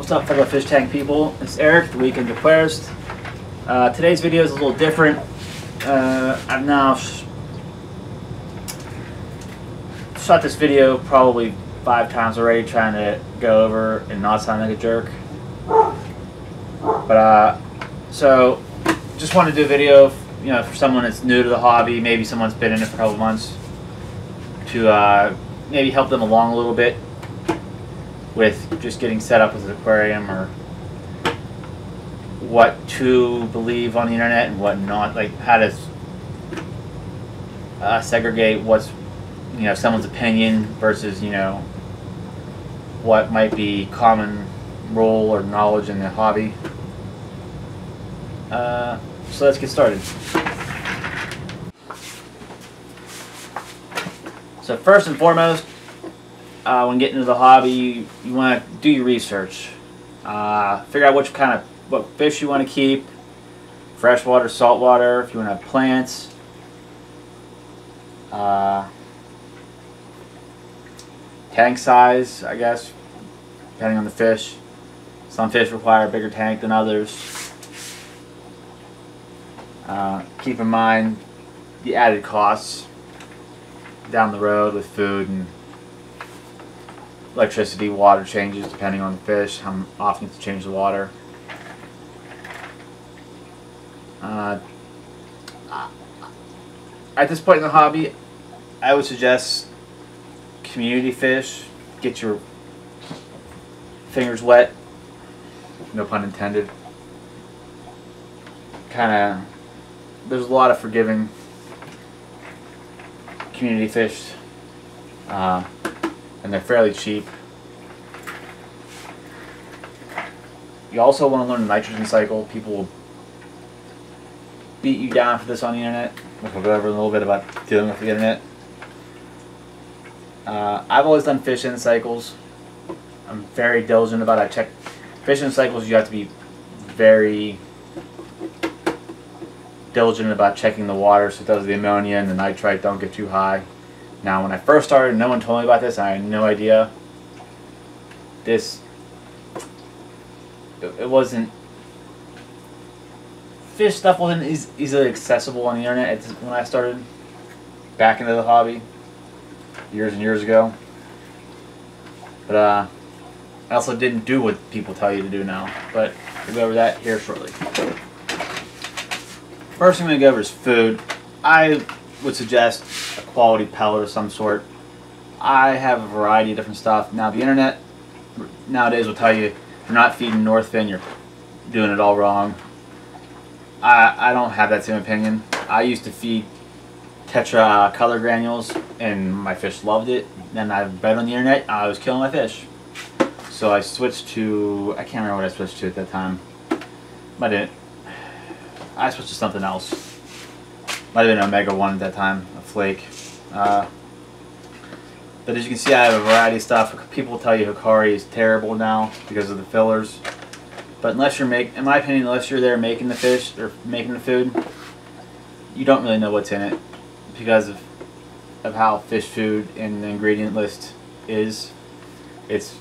What's up, fellow fish tank people? It's Eric, the Weekend Aquarist. Today's video is a little different. I've now shot this video probably 5 times already, trying to go over and not sound like a jerk. But so just wanted to do a video, for someone that's new to the hobby, maybe someone's been in it for a couple months, to maybe help them along a little bit with just getting set up with an aquarium, or what to believe on the internet and what not, like how to segregate what's someone's opinion versus what might be common rule or knowledge in the hobby. So let's get started. So first and foremost, when getting into the hobby, you want to do your research. Figure out what fish you want to keep, freshwater, saltwater, if you want to have plants. Tank size, I guess, depending on the fish. Some fish require a bigger tank than others. Keep in mind the added costs down the road with food and electricity, water changes depending on the fish, how often to change the water. At this point in the hobby, I would suggest community fish. Get your fingers wet, no pun intended. There's a lot of forgiving community fish, and they're fairly cheap. You also want to learn the nitrogen cycle. People will beat you down for this on the internet. We'll go over a little bit about dealing with the internet. I've always done fish-in cycles. I'm very diligent about it. I check fish-in cycles. You have to be very diligent about checking the water so that the ammonia and the nitrite don't get too high. Now, when I first started, no one told me about this. I had no idea. It wasn't. Fish stuff wasn't easily accessible on the internet when I started back into the hobby years and years ago. But I also didn't do what people tell you to do now. But we'll go over that here shortly. First thing I'm going to go over is food. I would suggest a quality pellet of some sort. I have a variety of different stuff. Now, the internet nowadays will tell you if you're not feeding Northfin, you're doing it all wrong. I don't have that same opinion. I used to feed Tetra color granules, and my fish loved it. Then I read on the internet, I was killing my fish. So I switched to, I can't remember what I switched to at that time. I switched to something else. Might have been Omega 1 at that time, a flake. But as you can see, I have a variety of stuff. People will tell you Hikari is terrible now because of the fillers. But unless you're in my opinion, unless you're there making the fish or making the food, you don't really know what's in it because of how fish food and the ingredient list is. It's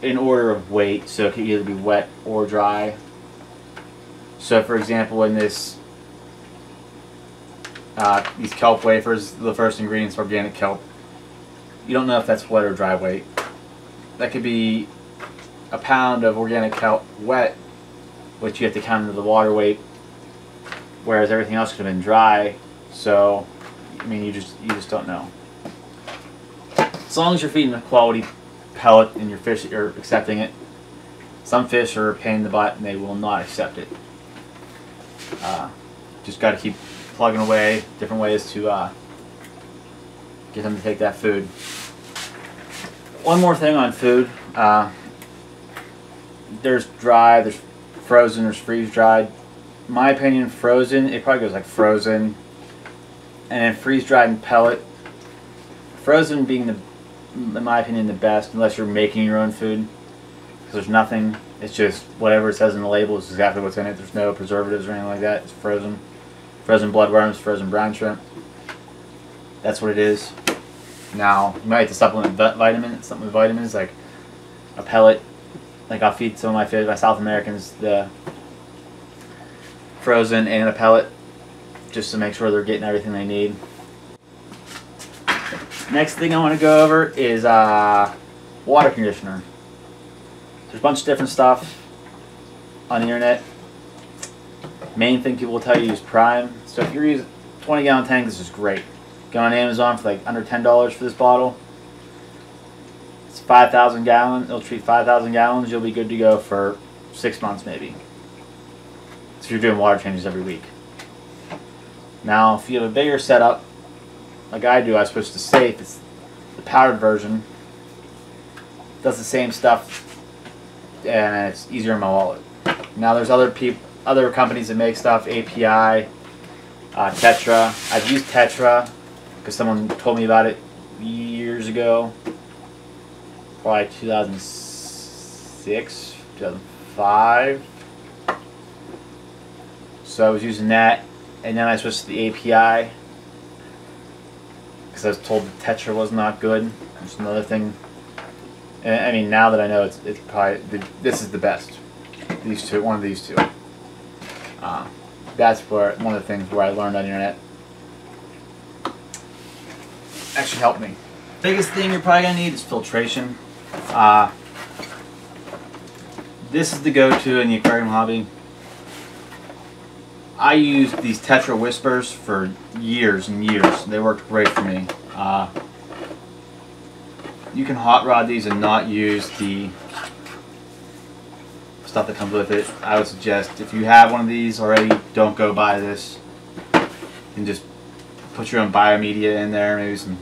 in order of weight, so it can either be wet or dry. So, for example, in these kelp wafers, the first ingredient is organic kelp. You don't know if that's wet or dry weight. That could be a pound of organic kelp wet, which you have to count into the water weight, whereas everything else could have been dry. So, I mean, you just don't know. As long as you're feeding a quality pellet and your fish are accepting it. Some fish are a pain in the butt and they will not accept it. Just got to keep plugging away different ways to get them to take that food. One more thing on food. There's dry, there's frozen, there's freeze-dried. In my opinion, frozen, it probably goes like frozen, and then freeze-dried and pellet. Frozen being, in my opinion, the best, unless you're making your own food. Because there's nothing, it's just whatever it says in the label is exactly what's in it. There's no preservatives or anything like that. It's frozen. Frozen bloodworms, frozen brown shrimp. That's what it is. Now, you might have to supplement vitamins, something with vitamins, like a pellet Like I'll feed some of my South Americans the frozen and a pellet, just to make sure they're getting everything they need. Next thing I want to go over is water conditioner. There's a bunch of different stuff on the internet. Main thing people will tell you is Prime. So if you're using 20-gallon tank, this is great. Go on Amazon for like under $10 for this bottle. It's 5,000 gallons. It'll treat 5,000 gallons. You'll be good to go for 6 months maybe. So you're doing water changes every week. Now, if you have a bigger setup, like I do, I switch to Safe. It's the powdered version. Does the same stuff, and it's easier in my wallet. Now, there's other companies that make stuff. API, Tetra. I've used Tetra because someone told me about it years ago. Probably 2006, 2005. So I was using that, and then I switched to the API because I was told that Tetra was not good. That's another thing. And I mean, now that I know, it's probably this is the best. These two, one of these two. That's where one of the things where I learned on the internet actually helped me. Biggest thing you're probably gonna need is filtration. This is the go-to in the aquarium hobby. I used these Tetra Whispers for years and years. They worked great for me. You can hot rod these and not use the stuff that comes with it. I would suggest if you have one of these already, don't go buy this. And just put your own biomedia in there, maybe some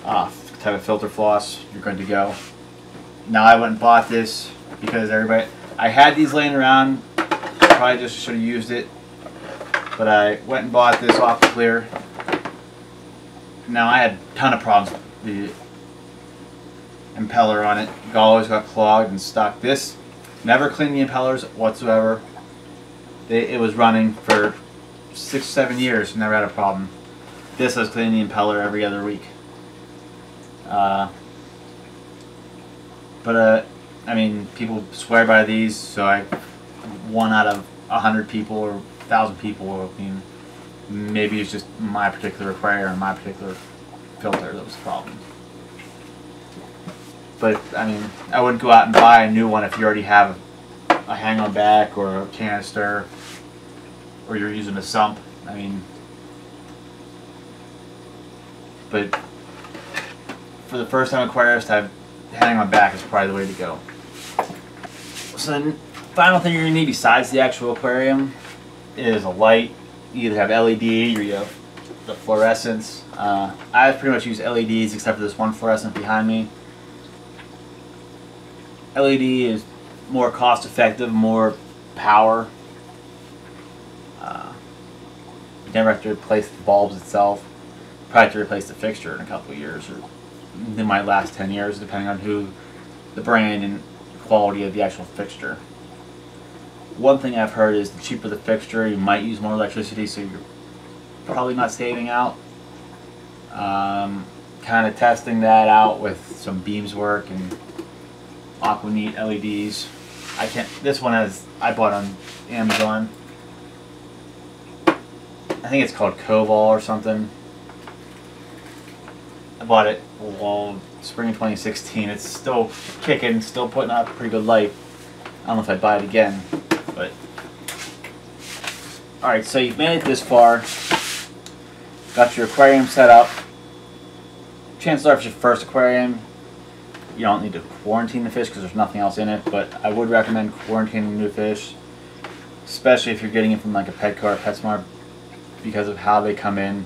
type of filter floss. You're good to go. Now I went and bought this because I had these laying around. Probably just should have used it, but I went and bought this Aqua Clear. Now I had a ton of problems with the impeller on it. It always got clogged and stuck. This never cleaned the impellers whatsoever. It was running for 6-7 years, never had a problem. This was cleaning the impeller every other week. I mean, people swear by these, so one out of 100 people or 1,000 people, I mean, maybe it's just my particular aquarium and my particular filter that was the problem. But I mean, I wouldn't go out and buy a new one if you already have a hang-on back or a canister, or you're using a sump. I mean, but for the first time aquarist, hang-on back is probably the way to go. So then, final thing you're going to need besides the actual aquarium is a light. You either have LED or you have the fluorescence. I pretty much use LEDs except for this one fluorescent behind me. LED is more cost effective, more power. You never have to replace the bulbs itself. Probably have to replace the fixture in a couple of years, or it might last 10 years depending on the brand and quality of the actual fixture. One thing I've heard is the cheaper the fixture, you might use more electricity, so you're probably not saving out. Kind of testing that out with some beams work and Aquaneat LEDs. This one I bought on Amazon. I think it's called Koval or something. I bought it spring of 2016. It's still kicking, still putting out a pretty good light. I don't know if I'd buy it again, but alright, so you've made it this far. Got your aquarium set up. Chances are if it's your first aquarium, you don't need to quarantine the fish because there's nothing else in it, but I would recommend quarantining new fish, especially if you're getting it from like a Petco or PetSmart, because of how they come in.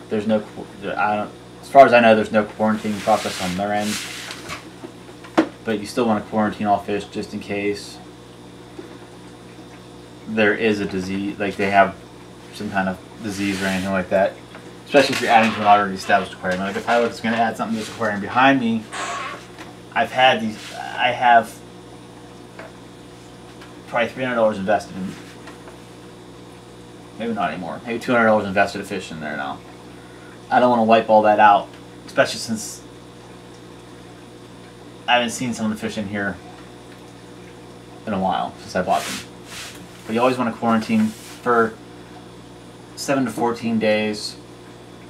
There's no, as far as I know, there's no quarantine process on their end, but you still want to quarantine all fish just in case there is a disease, like they have some kind of disease or anything like that. Especially if you're adding to an already established aquarium. Like if I was going to add something to this aquarium behind me, I have probably $300 invested in, maybe not anymore, maybe $200 invested in fish in there now. I don't want to wipe all that out, especially since I haven't seen some of the fish in here in a while since I bought them. But you always want to quarantine for 7 to 14 days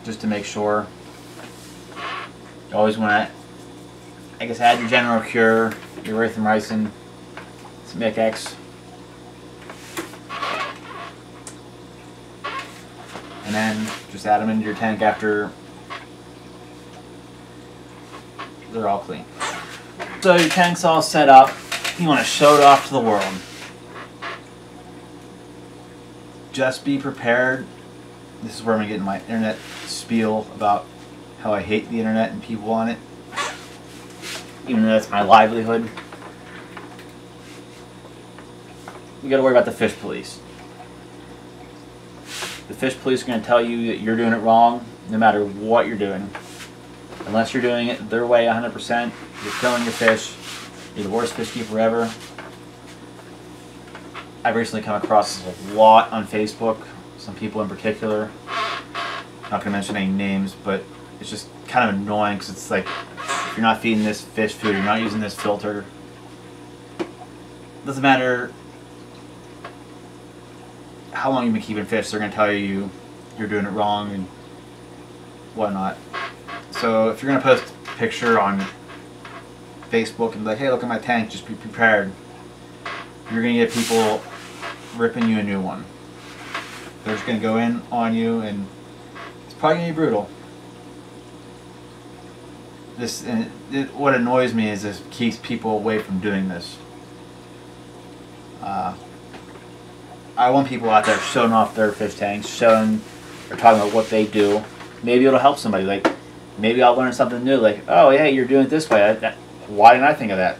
just to make sure. You always want to, I guess, add your general cure, your erythromycin, some Mix, and then just add them into your tank after they're all clean. So your tank's all set up. You want to show it off to the world. Just be prepared. This is where I'm going to get in my internet spiel about how I hate the internet and people on it, even though that's my livelihood. You got to worry about the fish police. The fish police are going to tell you that you're doing it wrong no matter what you're doing. Unless you're doing it their way 100%, you're killing your fish. You're the worst fish keeper ever. I've recently come across this a lot on Facebook, some people in particular. I'm not going to mention any names, but it's just kind of annoying because it's like, if you're not feeding this fish food, you're not using this filter. It doesn't matter how long you've been keeping fish, they're going to tell you you're doing it wrong and whatnot. So if you're going to post a picture on Facebook and be like, hey, look at my tank, just be prepared, you're going to get people ripping you a new one. They're just going to go in on you and it's probably going to be brutal. What annoys me is this keeps people away from doing this. I want people out there showing off their fish tanks, showing or talking about what they do. Maybe it'll help somebody. Like, maybe I'll learn something new. Like, oh, yeah, you're doing it this way. Why didn't I think of that?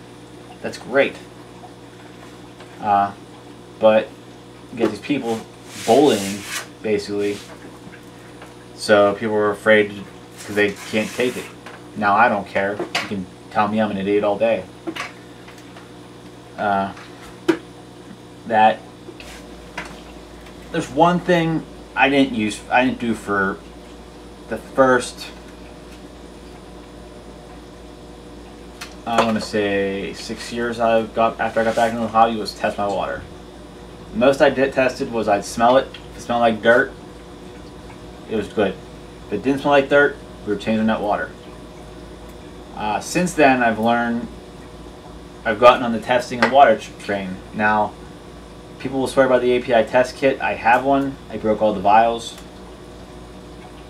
That's great. But you get these people bullying, basically. So people are afraid because they can't take it. Now I don't care. You can tell me I'm an idiot all day. There's one thing I didn't do for the first, I want to say 6 years after I got back into the hobby, was test my water. The most I tested was I'd smell it. If it smelled like dirt, it was good. If it didn't smell like dirt, we were changing that water. Since then, I've gotten on the testing and water train. Now, people will swear by the API test kit. I have one. I broke all the vials.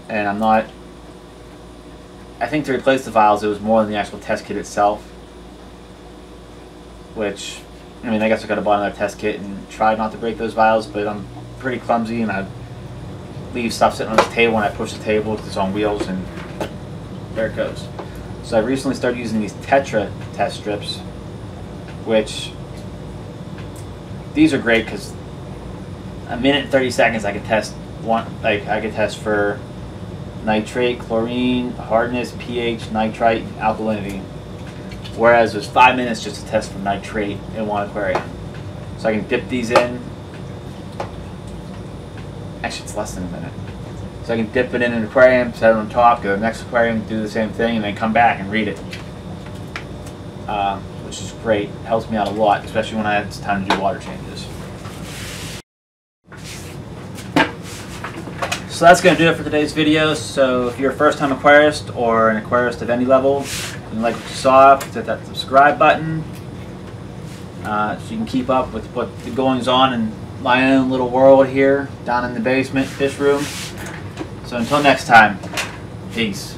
And I think to replace the vials, it was more than the actual test kit itself. Which, I mean, I guess I could have bought another test kit and tried not to break those vials, but I'm pretty clumsy and I leave stuff sitting on this table and I push the table because it's on wheels and there it goes. So I recently started using these Tetra test strips, which these are great because a minute and 30 seconds I could test I could test for nitrate, chlorine, hardness, pH, nitrite, alkalinity. Whereas it was 5 minutes just to test for nitrate in one aquarium. So I can dip these in. Actually, it's less than a minute. So I can dip it in an aquarium, set it on top, go to the next aquarium, do the same thing, and then come back and read it. Which is great. It helps me out a lot, especially when it's time to do water changes. So that's going to do it for today's video. So if you're a first-time aquarist or an aquarist of any level, and you like what you saw, hit that subscribe button so you can keep up with what the goings on in my own little world here down in the basement fish room. So until next time, peace.